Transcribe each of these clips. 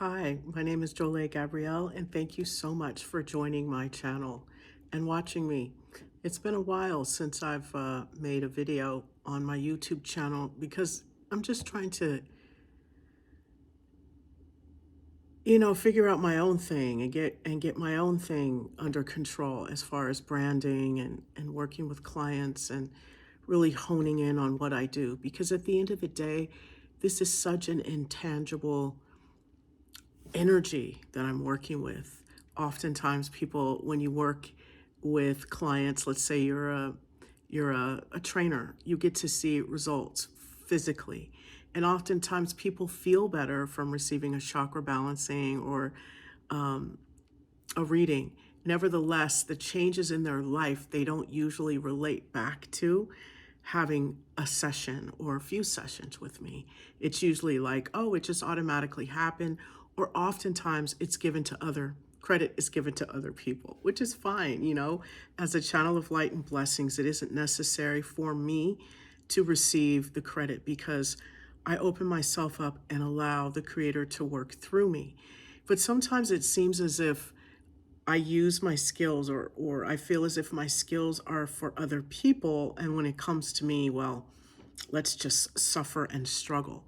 Hi, my name is Jolie Gabrielle, and thank you so much for joining my channel and watching me. It's been a while since I've made a video on my YouTube channel because I'm just trying to, figure out my own thing and get my own thing under control as far as branding and working with clients and really honing in on what I do. Because at the end of the day, this is such an intangible energy that I'm working with. Oftentimes people, when you work with clients, let's say you're a trainer, you get to see results physically. And oftentimes people feel better from receiving a chakra balancing or a reading. Nevertheless, the changes in their life, they don't usually relate back to having a session or a few sessions with me. It's usually like, oh, it just automatically happened, or oftentimes it's given to credit is given to other people, which is fine. As a channel of light and blessings, it isn't necessary for me to receive the credit because I open myself up and allow the Creator to work through me. But sometimes it seems as if I use my skills or I feel as if my skills are for other people. And when it comes to me, well, let's just suffer and struggle.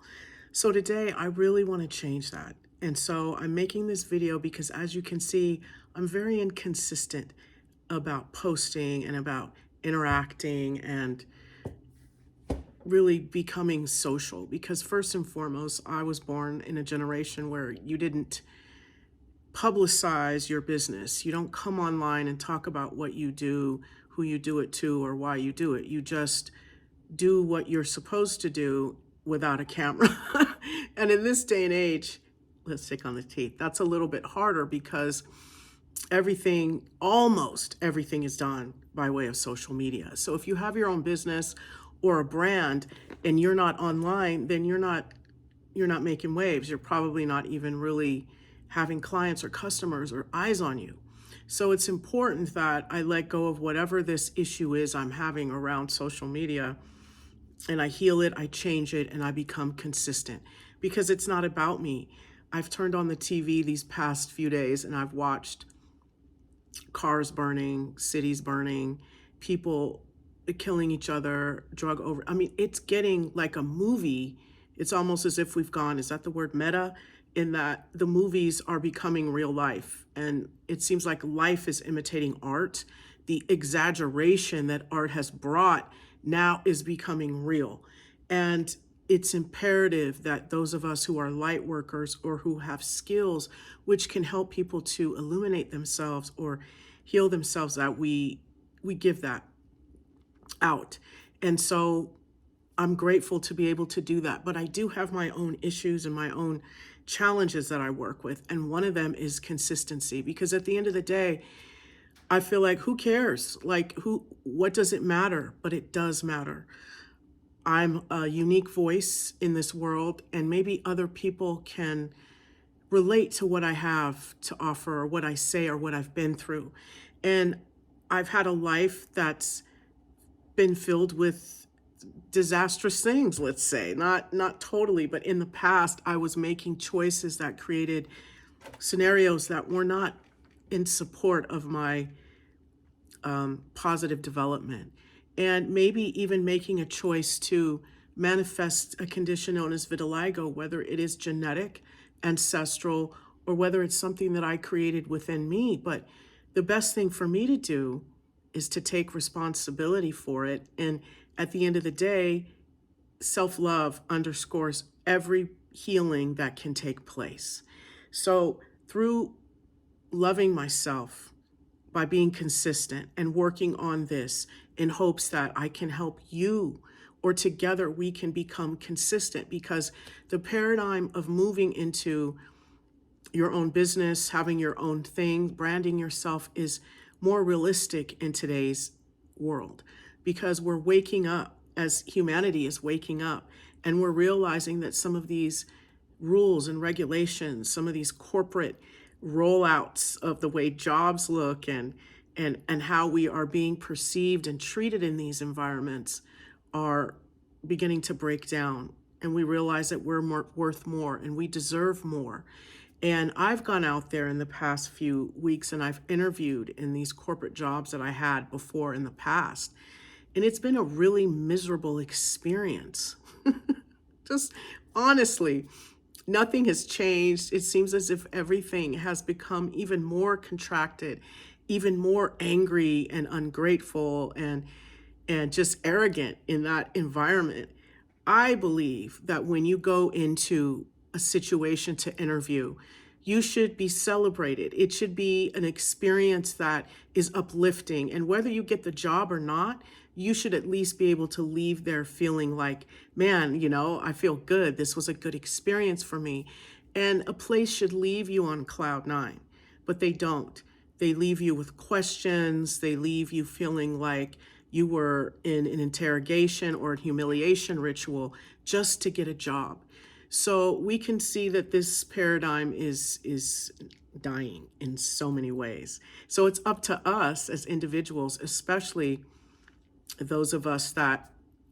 So today I really want to change that. And so I'm making this video because, as you can see, I'm very inconsistent about posting and about interacting and really becoming social. Because first and foremost, I was born in a generation where you didn't publicize your business. You don't come online and talk about what you do, who you do it to, or why you do it. You just do what you're supposed to do without a camera. And in this day and age, let's take on the teeth, that's a little bit harder because almost everything is done by way of social media. So if you have your own business or a brand and you're not online, then you're not making waves. You're probably not even really having clients or customers or eyes on you. So it's important that I let go of whatever this issue is I'm having around social media, and I heal it, I change it, and I become consistent because it's not about me. I've turned on the TV these past few days and I've watched cars burning, cities burning, people killing each other, drug over. I mean, it's getting like a movie. It's almost as if we've gone, is that the word meta? In that the movies are becoming real life. And it seems like life is imitating art. The exaggeration that art has brought now is becoming real. And it's imperative that those of us who are light workers or who have skills which can help people to illuminate themselves or heal themselves, that we give that out. And so I'm grateful to be able to do that. But I do have my own issues and my own challenges that I work with. And one of them is consistency, because at the end of the day, I feel like, who cares? Like, what does it matter? But it does matter. I'm a unique voice in this world, and maybe other people can relate to what I have to offer or what I say or what I've been through. And I've had a life that's been filled with disastrous things, let's say, not totally, but in the past I was making choices that created scenarios that were not in support of my positive development. And maybe even making a choice to manifest a condition known as vitiligo, whether it is genetic, ancestral, or whether it's something that I created within me. But the best thing for me to do is to take responsibility for it. And at the end of the day, self-love underscores every healing that can take place. So through loving myself, by being consistent and working on this in hopes that I can help you, or together we can become consistent, because the paradigm of moving into your own business, having your own thing, branding yourself is more realistic in today's world, because we're waking up, as humanity is waking up, and we're realizing that some of these rules and regulations, some of these corporate rollouts of the way jobs look and how we are being perceived and treated in these environments are beginning to break down. And we realize that we're worth more and we deserve more. And I've gone out there in the past few weeks and I've interviewed in these corporate jobs that I had before in the past. And it's been a really miserable experience. Just honestly, nothing has changed. It seems as if everything has become even more contracted, even more angry and ungrateful and just arrogant in that environment. I believe that when you go into a situation to interview, you should be celebrated. It should be an experience that is uplifting. And whether you get the job or not, you should at least be able to leave there feeling like, man, I feel good. This was a good experience for me. And a place should leave you on cloud nine, but they don't. They leave you with questions. They leave you feeling like you were in an interrogation or a humiliation ritual just to get a job. So we can see that this paradigm is dying in so many ways. So it's up to us as individuals, especially those of us that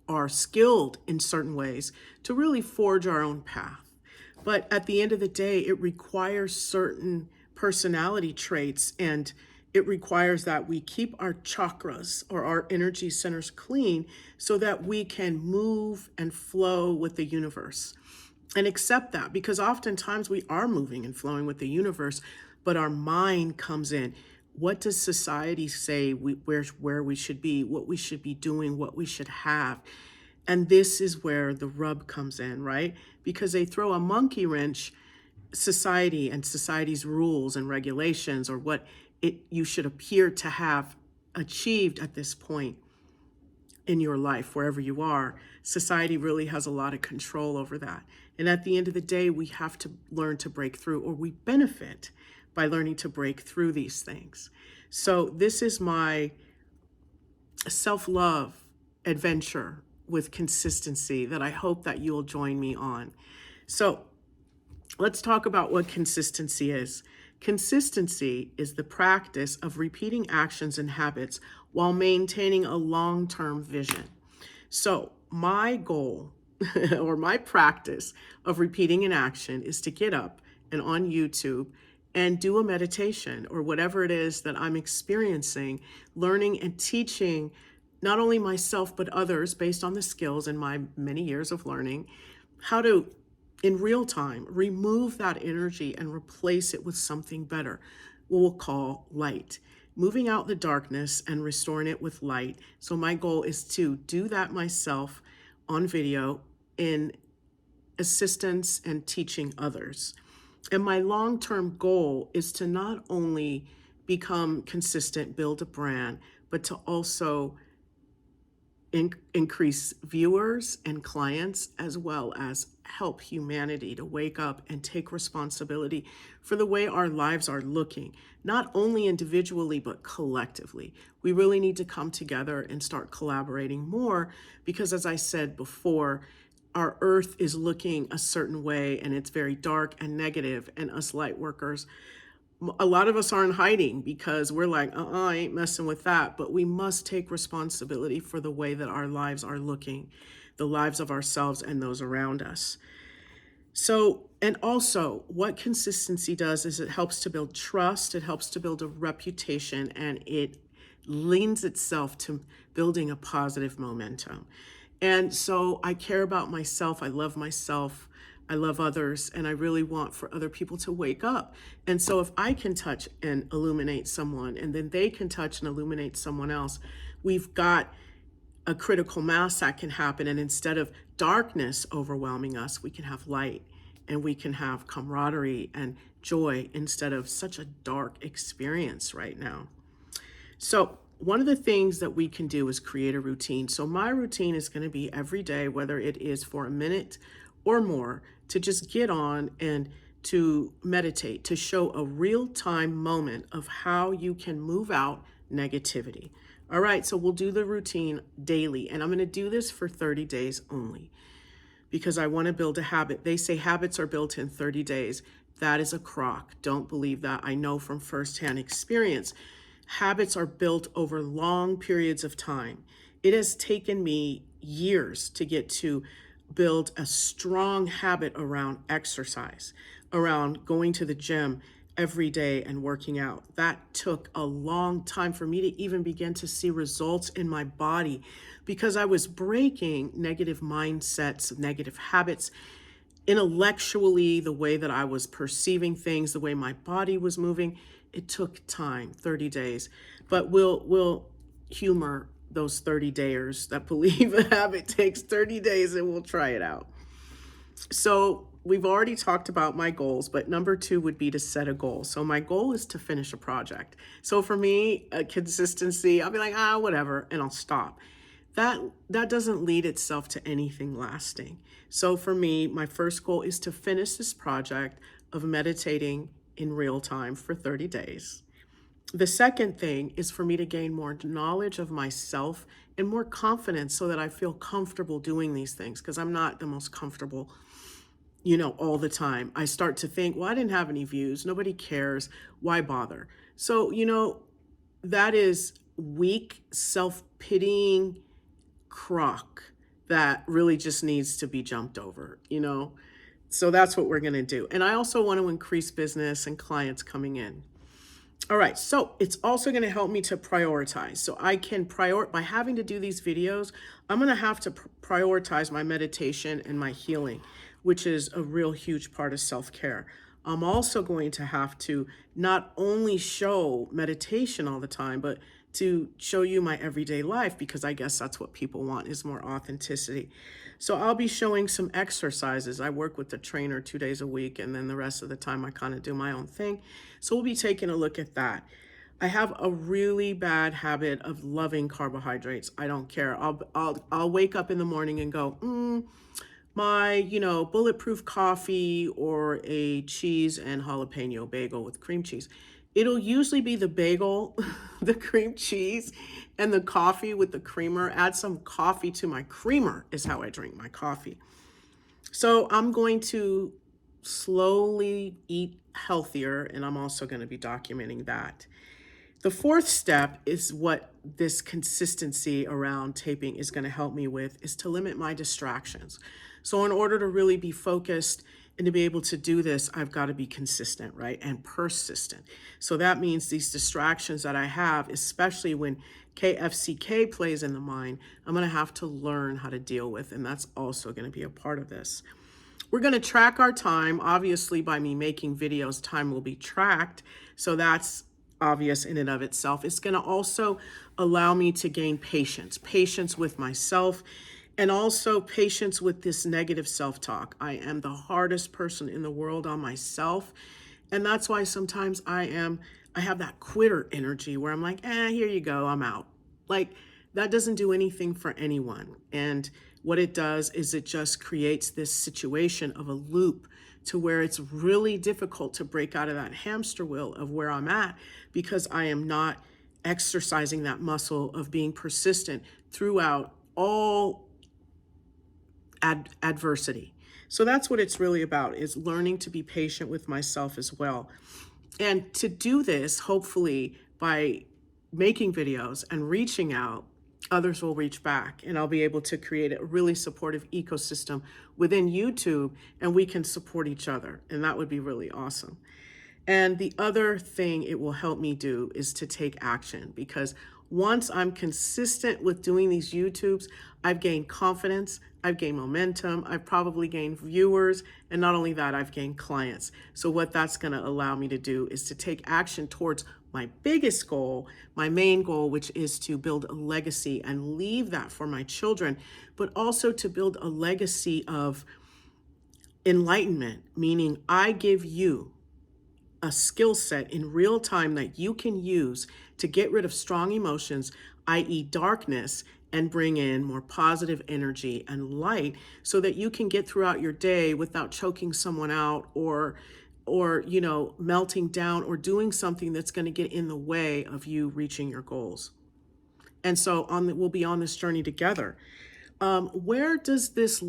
are skilled in certain ways, to really forge our own path. But at the end of the day, it requires certain personality traits, and it requires that we keep our chakras or our energy centers clean so that we can move and flow with the universe and accept that, because oftentimes we are moving and flowing with the universe, but our mind comes in. What does society say where we should be, what we should be doing, what we should have? And this is where the rub comes in, right? Because they throw a monkey wrench, society and society's rules and regulations, or what you should appear to have achieved at this point in your life, wherever you are. Society really has a lot of control over that. And at the end of the day, we have to learn to break through, or we benefit by learning to break through these things. So this is my self-love adventure with consistency that I hope that you'll join me on. So let's talk about what consistency is. Consistency is the practice of repeating actions and habits while maintaining a long-term vision. So my goal or my practice of repeating an action is to get up and on YouTube and do a meditation or whatever it is that I'm experiencing, learning and teaching not only myself but others based on the skills in my many years of learning, how to, in real time, remove that energy and replace it with something better, what we'll call light. Moving out the darkness and restoring it with light. So my goal is to do that myself on video in assistance and teaching others. And my long-term goal is to not only become consistent, build a brand, but to also increase viewers and clients, as well as help humanity to wake up and take responsibility for the way our lives are looking, not only individually, but collectively. We really need to come together and start collaborating more because, as I said before, our earth is looking a certain way and it's very dark and negative, and us light workers, a lot of us are in hiding because we're like, I ain't messing with that. But we must take responsibility for the way that our lives are looking, the lives of ourselves and those around us. So, and also what consistency does is it helps to build trust, it helps to build a reputation, and it leans itself to building a positive momentum. And so I care about myself, I love others, and I really want for other people to wake up. And so if I can touch and illuminate someone, and then they can touch and illuminate someone else, we've got a critical mass that can happen. And instead of darkness overwhelming us, we can have light, and we can have camaraderie and joy instead of such a dark experience right now. So one of the things that we can do is create a routine. So my routine is going to be every day, whether it is for a minute or more, to just get on and to meditate, to show a real-time moment of how you can move out negativity. All right, so we'll do the routine daily, and I'm going to do this for 30 days only because I want to build a habit. They say habits are built in 30 days. That is a crock. Don't believe that. I know from firsthand experience. Habits are built over long periods of time. It has taken me years to get to build a strong habit around exercise, around going to the gym every day and working out. That took a long time for me to even begin to see results in my body because I was breaking negative mindsets, negative habits, intellectually, the way that I was perceiving things, the way my body was moving. It took time, 30 days. But we'll humor those 30 dayers that believe a habit takes 30 days and we'll try it out. So we've already talked about my goals, but number two would be to set a goal. So my goal is to finish a project. So for me, consistency, I'll be like, whatever, and I'll stop. That doesn't lead itself to anything lasting. So for me, my first goal is to finish this project of meditating in real time for 30 days. The second thing is for me to gain more knowledge of myself and more confidence so that I feel comfortable doing these things because I'm not the most comfortable, all the time. I start to think, well, I didn't have any views. Nobody cares. Why bother? So, that is weak, self-pitying crock that really just needs to be jumped over. So that's what we're going to do. And I also want to increase business and clients coming in. All right, so it's also going to help me to prioritize. So I can by having to do these videos, I'm going to have to prioritize my meditation and my healing, which is a real huge part of self-care. I'm also going to have to not only show meditation all the time, but to show you my everyday life, because I guess that's what people want, is more authenticity. So I'll be showing some exercises. I work with the trainer 2 days a week, and then the rest of the time I kind of do my own thing. So we'll be taking a look at that. I have a really bad habit of loving carbohydrates. I don't care. I'll wake up in the morning and go, my, bulletproof coffee or a cheese and jalapeno bagel with cream cheese. It'll usually be the bagel, the cream cheese, and the coffee with the creamer. Add some coffee to my creamer is how I drink my coffee. So I'm going to slowly eat healthier, and I'm also going to be documenting that. The fourth step is what this consistency around taping is going to help me with, is to limit my distractions. So in order to really be focused and to be able to do this, I've got to be consistent, right? And persistent. So that means these distractions that I have, especially when KFCK plays in the mind, I'm going to have to learn how to deal with. And that's also going to be a part of this. We're going to track our time. Obviously, by me making videos, time will be tracked. So that's obvious in and of itself. It's going to also allow me to gain patience with myself, and also patience with this negative self-talk. I am the hardest person in the world on myself. And that's why sometimes I have that quitter energy where I'm like, here you go, I'm out. Like, that doesn't do anything for anyone. And what it does is it just creates this situation of a loop to where it's really difficult to break out of that hamster wheel of where I'm at, because I am not exercising that muscle of being persistent throughout all adversity. So that's what it's really about, is learning to be patient with myself as well. And to do this, hopefully, by making videos and reaching out, others will reach back, and I'll be able to create a really supportive ecosystem within YouTube, and we can support each other. And that would be really awesome. And the other thing it will help me do is to take action, because once I'm consistent with doing these YouTubes, I've gained confidence, I've gained momentum, I've probably gained viewers, and not only that, I've gained clients. So what that's going to allow me to do is to take action towards my biggest goal, my main goal, which is to build a legacy and leave that for my children, but also to build a legacy of enlightenment, meaning I give you a skill set in real time that you can use to get rid of strong emotions, i.e. darkness, and bring in more positive energy and light so that you can get throughout your day without choking someone out or melting down or doing something that's going to get in the way of you reaching your goals. And so we'll be on this journey together. Where does this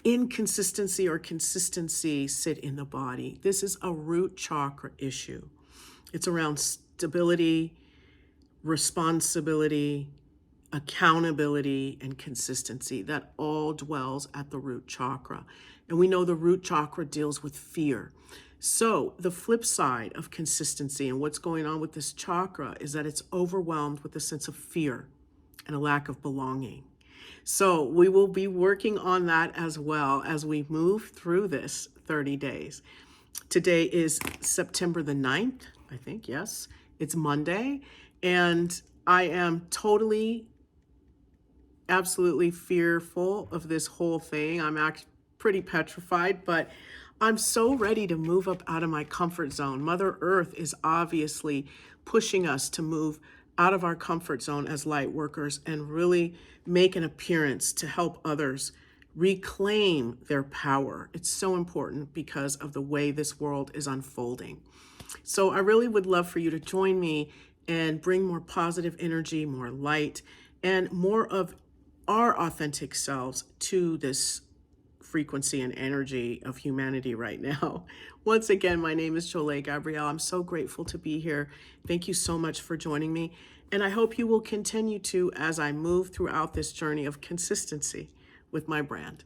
inconsistency or consistency sit in the body? This is a root chakra issue. It's around stability, responsibility, accountability, and consistency. That all dwells at the root chakra. And we know the root chakra deals with fear. So the flip side of consistency and what's going on with this chakra is that it's overwhelmed with a sense of fear and a lack of belonging. So we will be working on that as well as we move through this 30 days. Today is September the 9th, I think, yes. It's Monday, and I am totally, absolutely fearful of this whole thing. I'm actually pretty petrified, but I'm so ready to move up out of my comfort zone. Mother Earth is obviously pushing us to move out of our comfort zone as light workers and really make an appearance to help others reclaim their power. It's so important because of the way this world is unfolding. So I really would love for you to join me and bring more positive energy, more light, and more of our authentic selves to this frequency and energy of humanity right now. Once again, my name is Jolie Gabrielle. I'm so grateful to be here. Thank you so much for joining me. And I hope you will continue to as I move throughout this journey of consistency with my brand.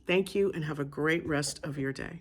Thank you and have a great rest of your day.